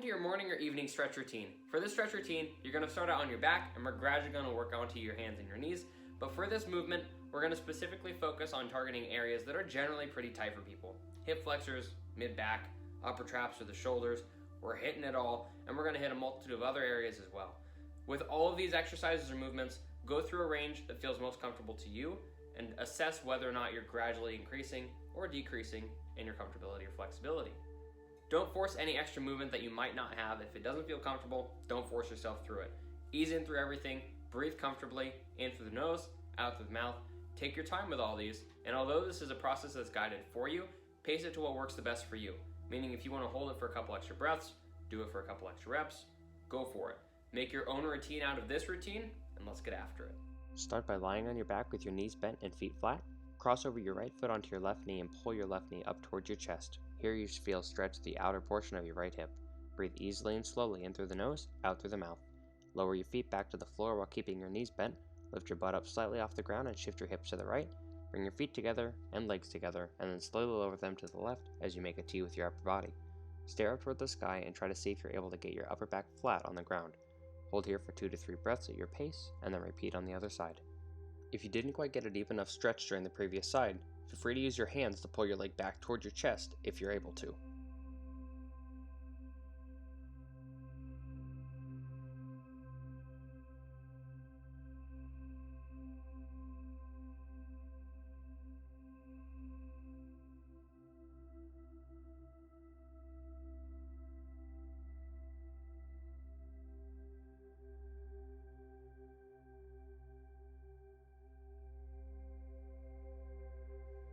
Welcome to your morning or evening stretch routine. For this stretch routine, you're going to start out on your back and we're gradually going to work onto your hands and your knees. But for this movement, we're going to specifically focus on targeting areas that are generally pretty tight for people. Hip flexors, mid-back, upper traps or the shoulders. We're hitting it all, and we're going to hit a multitude of other areas as well. With all of these exercises or movements, go through a range that feels most comfortable to you and assess whether or not you're gradually increasing or decreasing in your comfortability or flexibility. Don't force any extra movement that you might not have. If it doesn't feel comfortable, don't force yourself through it. Ease in through everything, breathe comfortably, in through the nose, out through the mouth. Take your time with all these, and although this is a process that's guided for you, pace it to what works the best for you. Meaning if you want to hold it for a couple extra breaths, do it for a couple extra reps, go for it. Make your own routine out of this routine, and let's get after it. Start by lying on your back with your knees bent and feet flat. Cross over your right foot onto your left knee and pull your left knee up towards your chest. Here you feel stretch the outer portion of your right hip. Breathe easily and slowly in through the nose, out through the mouth. Lower your feet back to the floor while keeping your knees bent. Lift your butt up slightly off the ground and shift your hips to the right. Bring your feet together and legs together, and then slowly lower them to the left as you make a T with your upper body. Stare up toward the sky and try to see if you're able to get your upper back flat on the ground. Hold here for 2 to 3 breaths at your pace, and then repeat on the other side. If you didn't quite get a deep enough stretch during the previous side, feel free to use your hands to pull your leg back towards your chest if you're able to.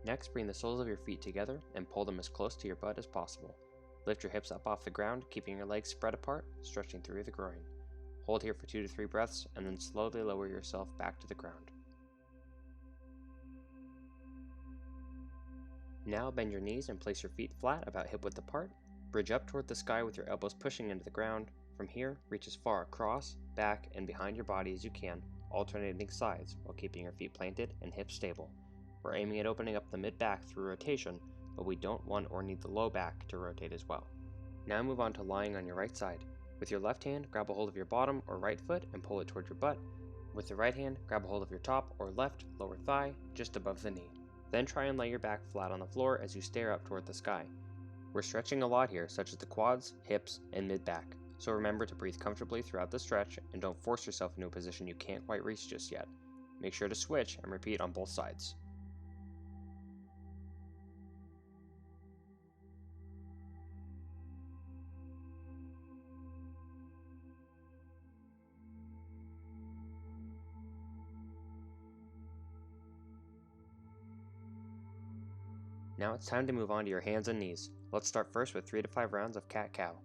Next, bring the soles of your feet together and pull them as close to your butt as possible. Lift your hips up off the ground, keeping your legs spread apart, stretching through the groin. Hold here for 2 to 3 breaths, and then slowly lower yourself back to the ground. Now bend your knees and place your feet flat about hip width apart. Bridge up toward the sky with your elbows pushing into the ground. From here, reach as far across, back, and behind your body as you can, alternating sides while keeping your feet planted and hips stable. We're aiming at opening up the mid-back through rotation, but we don't want or need the low back to rotate as well. Now move on to lying on your right side. With your left hand, grab a hold of your bottom or right foot and pull it toward your butt. With the right hand, grab a hold of your top or left lower thigh just above the knee. Then try and lay your back flat on the floor as you stare up toward the sky. We're stretching a lot here, such as the quads, hips, and mid-back, so remember to breathe comfortably throughout the stretch and don't force yourself into a position you can't quite reach just yet. Make sure to switch and repeat on both sides. Now it's time to move on to your hands and knees. Let's start first with 3 to 5 rounds of cat-cow.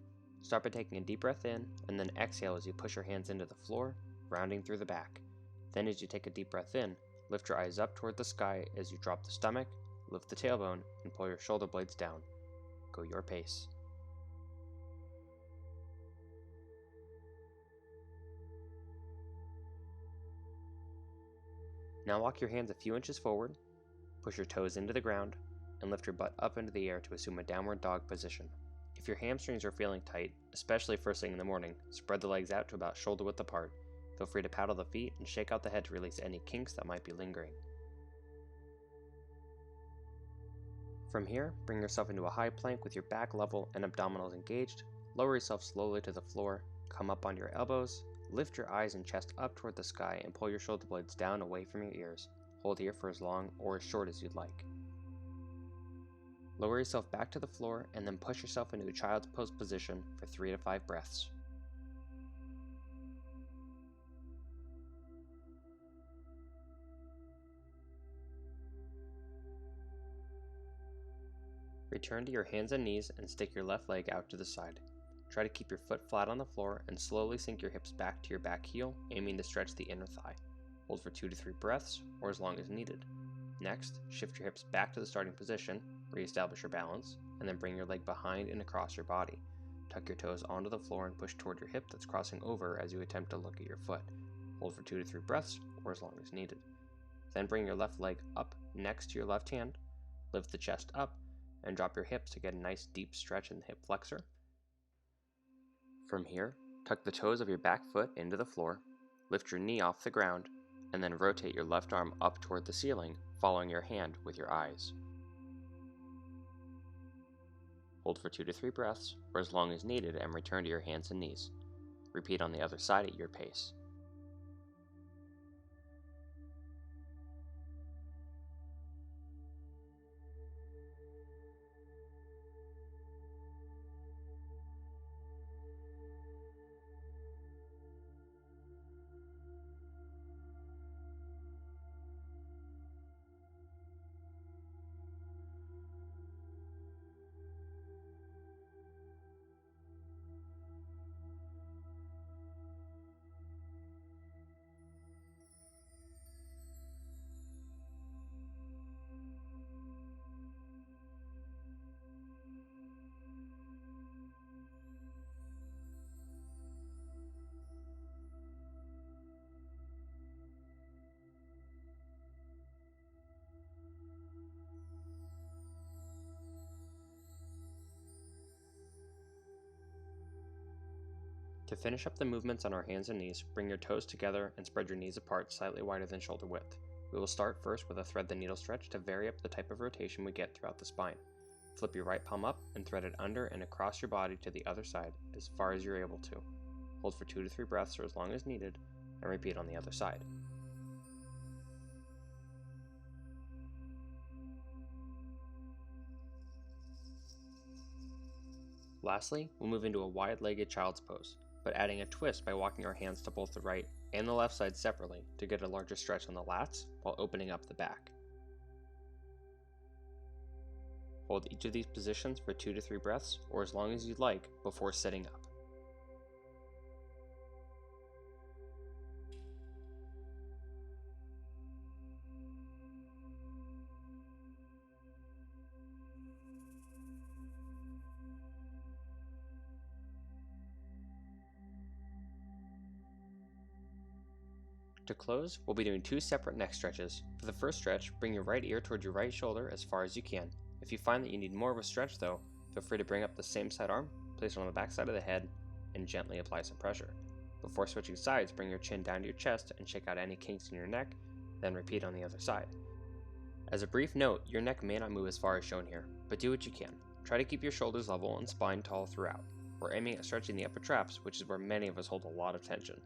Start by taking a deep breath in, and then exhale as you push your hands into the floor, rounding through the back. Then as you take a deep breath in, lift your eyes up toward the sky as you drop the stomach, lift the tailbone, and pull your shoulder blades down. Go your pace. Now walk your hands a few inches forward, push your toes into the ground, and lift your butt up into the air to assume a downward dog position. If your hamstrings are feeling tight, especially first thing in the morning, spread the legs out to about shoulder width apart. Feel free to paddle the feet and shake out the head to release any kinks that might be lingering. From here, bring yourself into a high plank with your back level and abdominals engaged. Lower yourself slowly to the floor, come up onto your elbows, lift your eyes and chest up toward the sky and pull your shoulder blades down away from your ears. Hold here for as long or as short as you'd like. Lower yourself back to the floor and then push yourself into a child's pose position for 3 to 5 breaths. Return to your hands and knees and stick your left leg out to the side. Try to keep your foot flat on the floor and slowly sink your hips back to your back heel, aiming to stretch the inner thigh. Hold for 2 to 3 breaths or as long as needed. Next, shift your hips back to the starting position, reestablish your balance, and then bring your leg behind and across your body. Tuck your toes onto the floor and push toward your hip that's crossing over as you attempt to look at your foot. Hold for 2 to 3 breaths, or as long as needed. Then bring your left leg up next to your left hand, lift the chest up, and drop your hips to get a nice deep stretch in the hip flexor. From here, tuck the toes of your back foot into the floor, lift your knee off the ground, and then rotate your left arm up toward the ceiling, following your hand with your eyes. Hold for 2 to 3 breaths, or as long as needed, and return to your hands and knees. Repeat on the other side at your pace. To finish up the movements on our hands and knees, bring your toes together and spread your knees apart slightly wider than shoulder width. We will start first with a thread the needle stretch to vary up the type of rotation we get throughout the spine. Flip your right palm up and thread it under and across your body to the other side as far as you're able to. Hold for 2 to 3 breaths or as long as needed, and repeat on the other side. Lastly, we'll move into a wide-legged child's pose, but adding a twist by walking our hands to both the right and the left side separately to get a larger stretch on the lats while opening up the back. Hold each of these positions for 2 to 3 breaths or as long as you'd like before sitting up. To close, we'll be doing 2 separate neck stretches. For the first stretch, bring your right ear toward your right shoulder as far as you can. If you find that you need more of a stretch though, feel free to bring up the same side arm, place it on the back side of the head, and gently apply some pressure. Before switching sides, bring your chin down to your chest and shake out any kinks in your neck, then repeat on the other side. As a brief note, your neck may not move as far as shown here, but do what you can. Try to keep your shoulders level and spine tall throughout. We're aiming at stretching the upper traps, which is where many of us hold a lot of tension.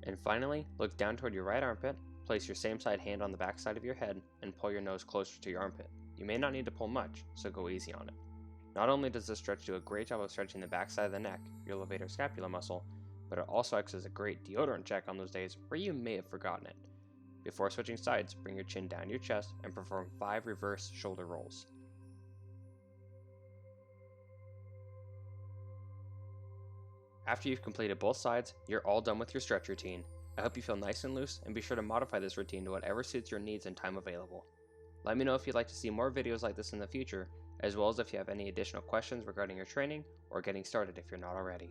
And finally, look down toward your right armpit, place your same side hand on the back side of your head, and pull your nose closer to your armpit. You may not need to pull much, so go easy on it. Not only does this stretch do a great job of stretching the back side of the neck, your levator scapula muscle, but it also acts as a great deodorant check on those days where you may have forgotten it. Before switching sides, bring your chin down to your chest and perform 5 reverse shoulder rolls. After you've completed both sides, you're all done with your stretch routine. I hope you feel nice and loose, and be sure to modify this routine to whatever suits your needs and time available. Let me know if you'd like to see more videos like this in the future, as well as if you have any additional questions regarding your training or getting started if you're not already.